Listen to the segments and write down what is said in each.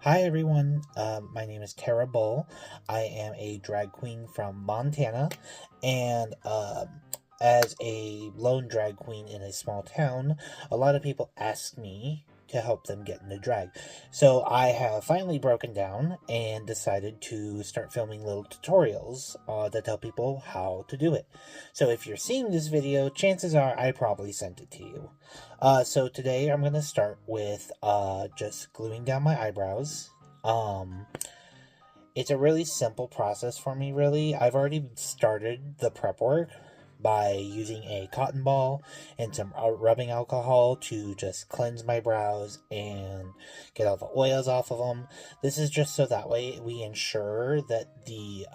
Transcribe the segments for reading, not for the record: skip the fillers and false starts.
Hi everyone, my name is Terra. I am a drag queen from Montana, and as a lone drag queen in a small town, a lot of people ask me to help them get into drag. So I have finally broken down and decided to start filming little tutorials to tell people how to do it. So if you're seeing this video, chances are I probably sent it to you. So today I'm going to start with just gluing down my eyebrows. Um, it's a really simple process for me, really. I've already started the prep work by using a cotton ball and some rubbing alcohol to just cleanse my brows and get all the oils off of them. This is just so that way we ensure that the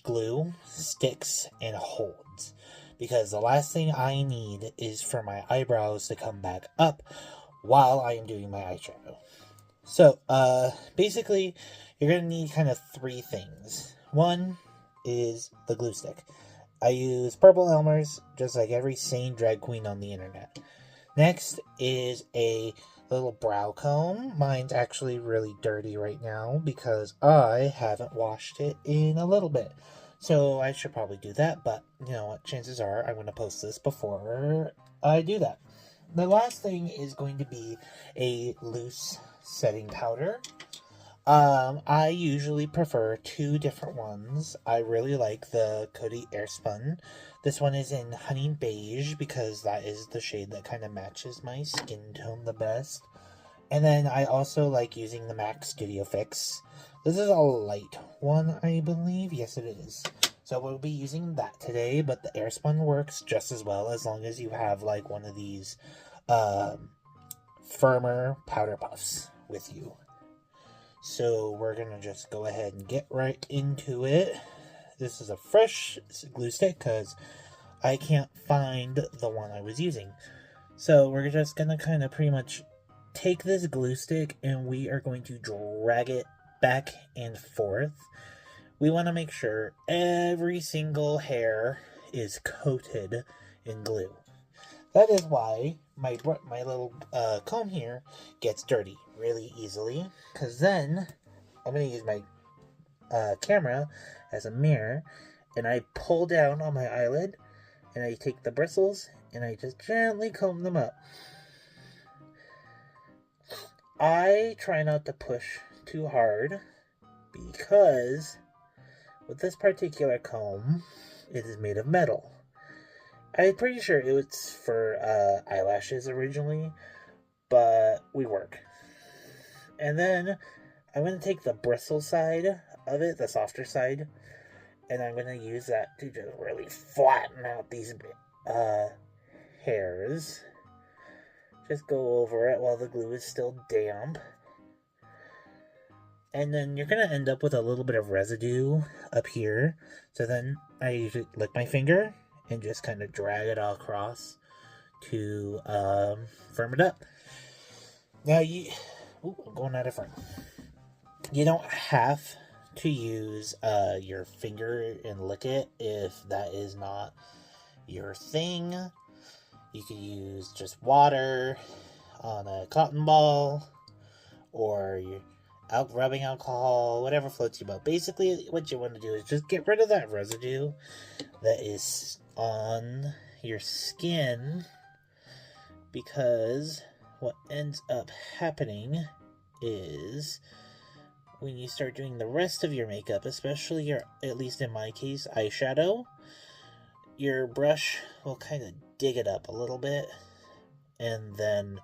glue sticks and holds. Because the last thing I need is for my eyebrows to come back up while I am doing my eyeshadow. So, basically, you're gonna need kind of three things. One is the glue stick. I use purple Elmer's, just like every sane drag queen on the internet. Next is a little brow comb. Mine's actually really dirty right now because I haven't washed it in a little bit. So I should probably do that, but you know what? Chances are I'm going to post this before I do that. The last thing is going to be a loose setting powder. I usually prefer two different ones. I really like the Coty Airspun. This one is in Honey Beige because that is the shade that kind of matches my skin tone the best. And then I also like using the MAC Studio Fix. This is a light one, I believe. Yes, it is. So we'll be using that today, but the Airspun works just as well as long as you have like one of these firmer powder puffs with you. So we're gonna just go ahead and get right into it. This is a fresh glue stick because I can't find the one I was using. So we're just gonna kind of pretty much take this glue stick and we are going to drag it back and forth. We want to make sure every single hair is coated in glue. That is why my little comb here gets dirty really easily. Because then I'm going to use my camera as a mirror, and I pull down on my eyelid, and I take the bristles, and I just gently comb them up. I try not to push too hard because with this particular comb, it is made of metal. I'm pretty sure it was for eyelashes originally, but we work. And then I'm going to take the bristle side of it, the softer side, and I'm going to use that to just really flatten out these hairs. Just go over it while the glue is still damp. And then you're going to end up with a little bit of residue up here. So then I usually lick my finger and just kind of drag it all across to firm it up. Now I'm going out of frame. You don't have to use your finger and lick it if that is not your thing. You could use just water on a cotton ball or your rubbing alcohol, whatever floats your boat. Basically, what you want to do is just get rid of that residue that is on your skin, because what ends up happening is when you start doing the rest of your makeup, especially your, at least in my case, eyeshadow, your brush will kind of dig it up a little bit, and then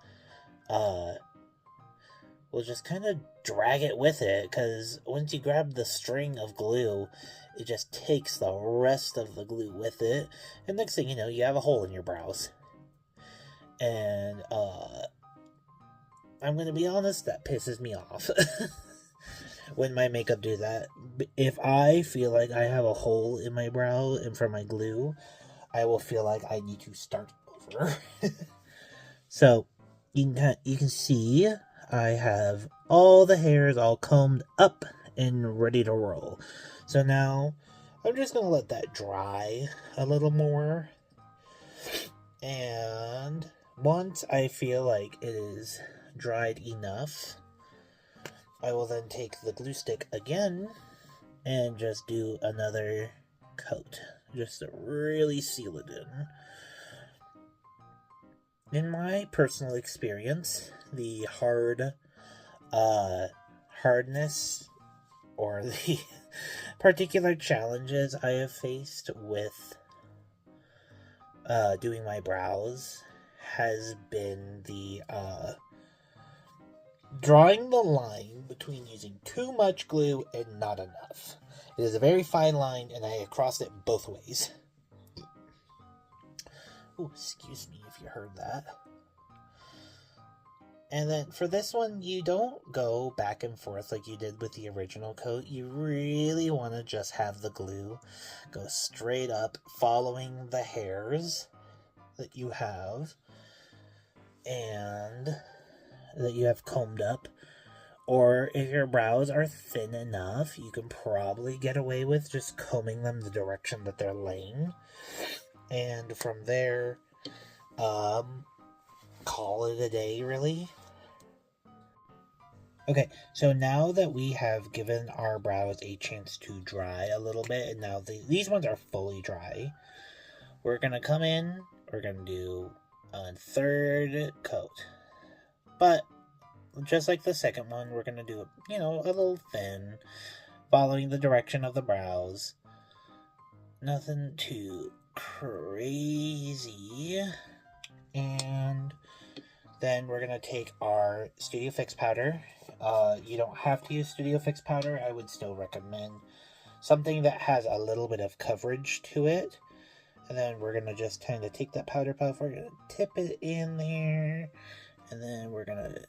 we'll just kind of drag it with it, because once you grab the string of glue, it just takes the rest of the glue with it, and next thing you know, you have a hole in your brows. And I'm gonna be honest, that pisses me off when my makeup do that. If I feel like I have a hole in my brow and from my glue, I will feel like I need to start over. So you can see I have all the hairs all combed up and ready to roll. So now I'm just gonna let that dry a little more, and once I feel like it is dried enough, I will then take the glue stick again and just do another coat, just to really seal it in. In my personal experience, the hardness or the particular challenges I have faced with doing my brows has been the drawing the line between using too much glue and not enough. It is a very fine line, and I have crossed it both ways. Oh, excuse me if you heard that. And then for this one, you don't go back and forth like you did with the original coat. You really want to just have the glue go straight up, following the hairs that you have and that you have combed up. Or if your brows are thin enough, you can probably get away with just combing them the direction that they're laying. And from there, call it a day, really. Okay, so now that we have given our brows a chance to dry a little bit, and now these ones are fully dry, we're going to come in, we're going to do a third coat. But just like the second one, we're going to do, a little thin, following the direction of the brows. Nothing too crazy. And then we're going to take our Studio Fix powder. You don't have to use Studio Fix powder. I would still recommend something that has a little bit of coverage to it. And then we're going to just kind of take that powder puff. We're going to tip it in there. And then we're going to,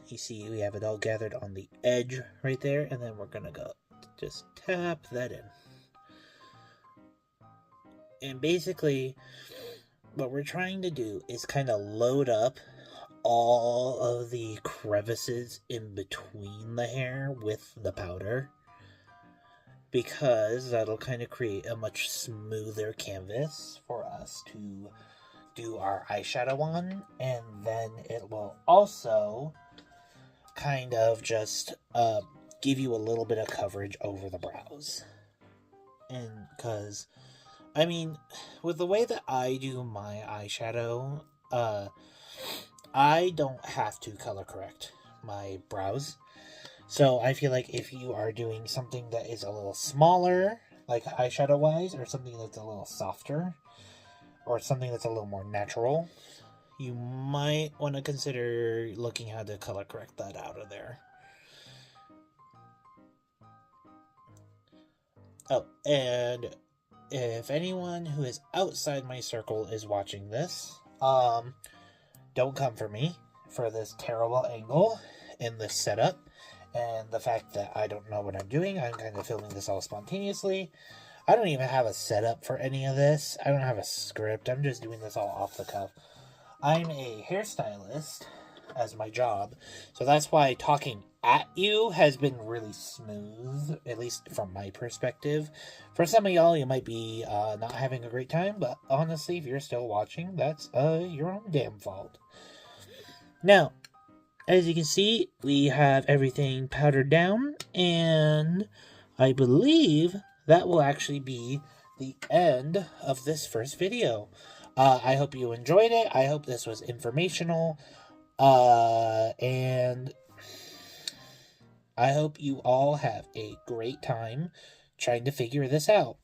you see we have it all gathered on the edge right there. And then we're going to go just tap that in. And basically, what we're trying to do is kind of load up all of the crevices in between the hair with the powder, because that'll kind of create a much smoother canvas for us to do our eyeshadow on. And then it will also kind of just give you a little bit of coverage over the brows. And because with the way that I do my eyeshadow, I don't have to color correct my brows. So I feel like if you are doing something that is a little smaller, like eyeshadow wise, or something that's a little softer, or something that's a little more natural, you might want to consider looking how to color correct that out of there. Oh, and if anyone who is outside my circle is watching this, don't come for me for this terrible angle in this setup and the fact that I don't know what I'm doing. I'm kind of filming this all spontaneously. I don't even have a setup for any of this. I don't have a script. I'm just doing this all off the cuff. I'm a hairstylist as my job, so that's why talking at you has been really smooth, at least from my perspective. For some of y'all, you might be not having a great time, but honestly, if you're still watching, that's your own damn fault. Now, as you can see, we have everything powdered down, and I believe that will actually be the end of this first video. I hope you enjoyed it. I hope this was informational. And I hope you all have a great time trying to figure this out.